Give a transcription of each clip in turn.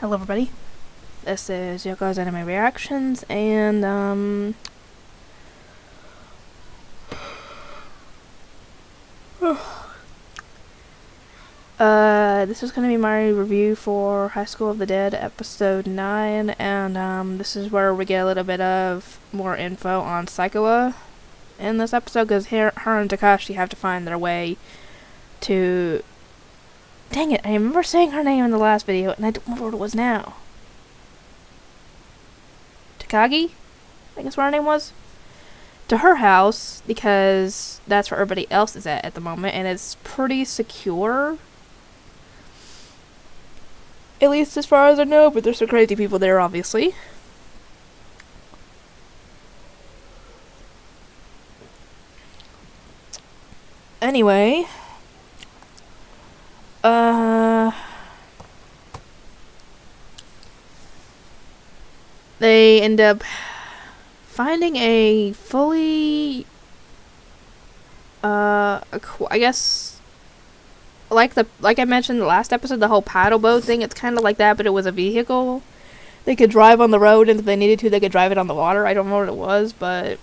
Hello everybody, this is Yoko's Anime Reactions, and this is gonna be my review for High School of the Dead episode 9, and this is where we get a little bit of more info on Saikawa in this episode, because her and Takashi have to find their way to... Dang it, I remember saying her name in the last video, and I don't remember what it was now. Takagi? I guess what her name was? To her house, because that's where everybody else is at the moment, and it's pretty secure. At least as far as I know, but there's some crazy people there, obviously. Anyway, they end up finding a fully, I guess, like I mentioned in the last episode, the whole paddle boat thing, it's kind of like that, but it was a vehicle. They could drive on the road, and if they needed to, they could drive it on the water. I don't know what it was, but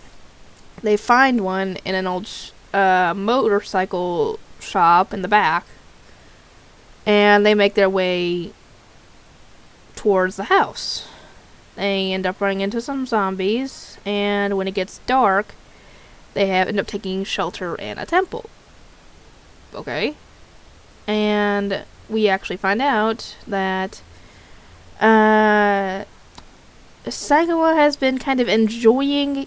they find one in an old motorcycle shop in the back, and they make their way towards the house. They end up running into some zombies, and when it gets dark, they end up taking shelter in a temple. Okay? And we actually find out that Saikawa has been kind of enjoying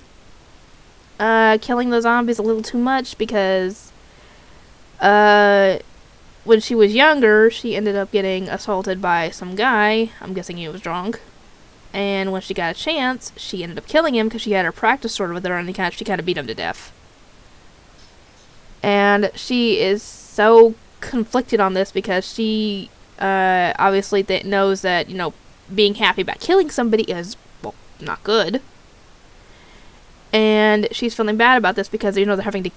killing the zombies a little too much, because when she was younger, she ended up getting assaulted by some guy. I'm guessing he was drunk. And when she got a chance, she ended up killing him because she had her practice sword with her, and she kind of beat him to death. And she is so conflicted on this because she obviously knows that, you know, being happy about killing somebody is, well, not good. And she's feeling bad about this because, you know, they're having to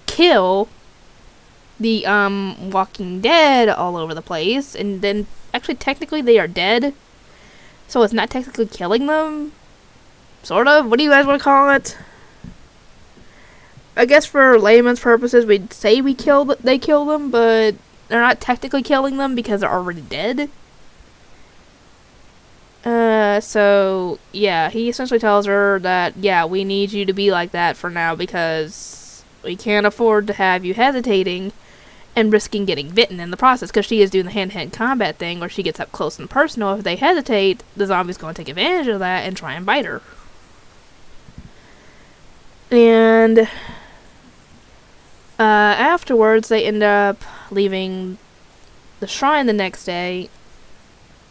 kill the Walking Dead all over the place, and then actually technically they are dead. So it's not technically killing them? Sort of? What do you guys want to call it? I guess for layman's purposes, we'd say they kill them, but they're not technically killing them because they're already dead. So, yeah, he essentially tells her that, yeah, we need you to be like that for now because we can't afford to have you hesitating and risking getting bitten in the process, because she is doing the hand-to-hand combat thing where she gets up close and personal. If they hesitate, the zombie's going to take advantage of that and try and bite her. And afterwards, they end up leaving the shrine the next day.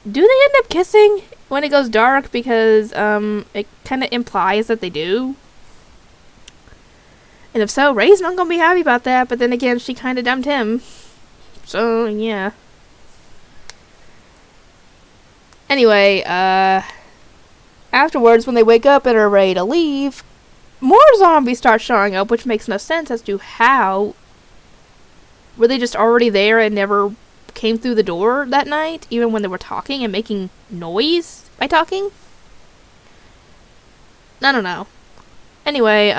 Do they end up kissing when it goes dark? Because it kind of implies that they do. And if so, Ray's not gonna be happy about that, but then again, she kinda dumped him. So, yeah. Anyway, afterwards, when they wake up and are ready to leave, more zombies start showing up, which makes no sense as to how. Were they just already there and never came through the door that night, even when they were talking and making noise by talking? I don't know. Anyway,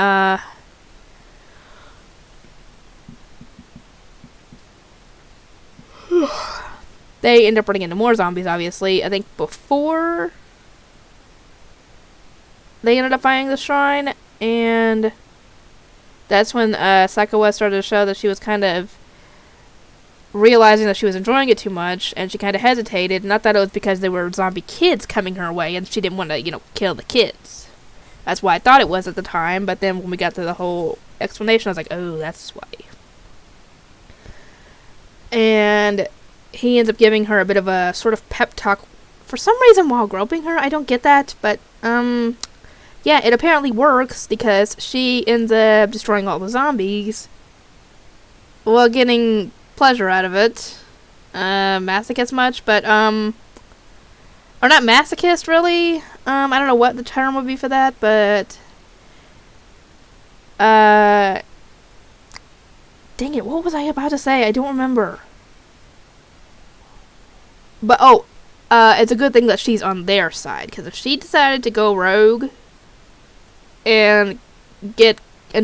they end up running into more zombies, obviously. I think before they ended up finding the shrine, and that's when Saikawa started to show that she was kind of realizing that she was enjoying it too much, and she kind of hesitated. Not that it was because there were zombie kids coming her way, and she didn't want to, you know, kill the kids. That's why I thought it was at the time, but then when we got to the whole explanation, I was like, oh, that's why. And he ends up giving her a bit of a sort of pep talk for some reason while groping her. I don't get that, but yeah, it apparently works because she ends up destroying all the zombies while getting pleasure out of it. Masochist much, but or not masochist really. I don't know what the term would be for that, but dang it, what was I about to say? I don't remember. But, it's a good thing that she's on their side, because if she decided to go rogue and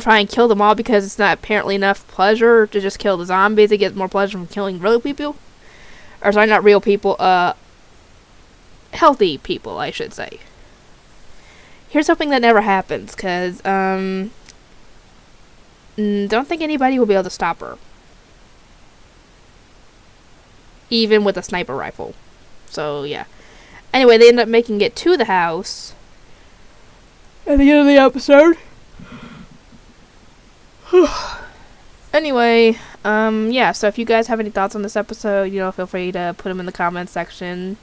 try and kill them all because it's not apparently enough pleasure to just kill the zombies, it gets more pleasure from killing real people. Or sorry, not real people, healthy people, I should say. Here's hoping that never happens, because, don't think anybody will be able to stop her. Even with a sniper rifle. So, yeah. Anyway, they end up making it to the house at the end of the episode. Anyway, yeah, so if you guys have any thoughts on this episode, feel free to put them in the comments section.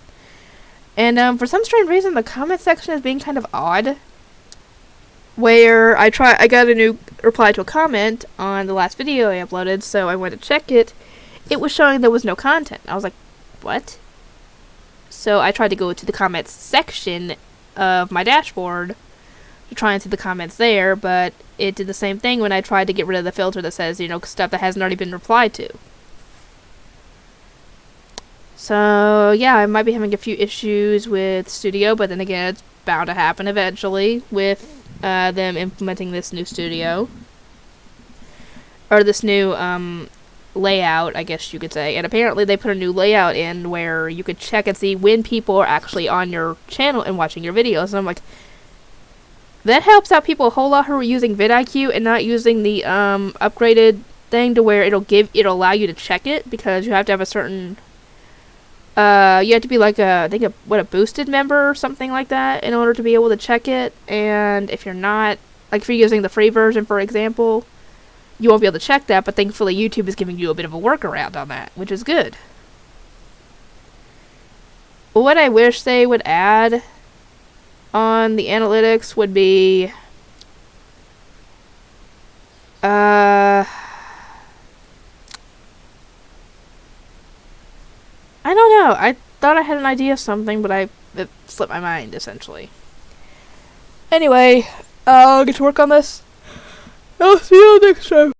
And, for some strange reason, the comment section is being kind of odd. Where I got a new reply to a comment on the last video I uploaded, so I went to check it. It was showing there was no content. I was like, what? So I tried to go to the comments section of my dashboard to try and see the comments there, but it did the same thing when I tried to get rid of the filter that says, stuff that hasn't already been replied to. So, yeah, I might be having a few issues with Studio, but then again, it's bound to happen eventually with them implementing this new studio. Or this new, layout, I guess you could say. And apparently they put a new layout in where you could check and see when people are actually on your channel and watching your videos. And I'm like, that helps out people a whole lot who are using vidIQ and not using the, upgraded thing to where it'll allow you to check it, because you have to have a certain... you have to be like a boosted member or something like that in order to be able to check it. And if you're not, like if you're using the free version, for example, you won't be able to check that, but thankfully YouTube is giving you a bit of a workaround on that, which is good. What I wish they would add on the analytics would be, I don't know. I thought I had an idea of something, but it slipped my mind, essentially. Anyway, I'll get to work on this. I'll see you next time.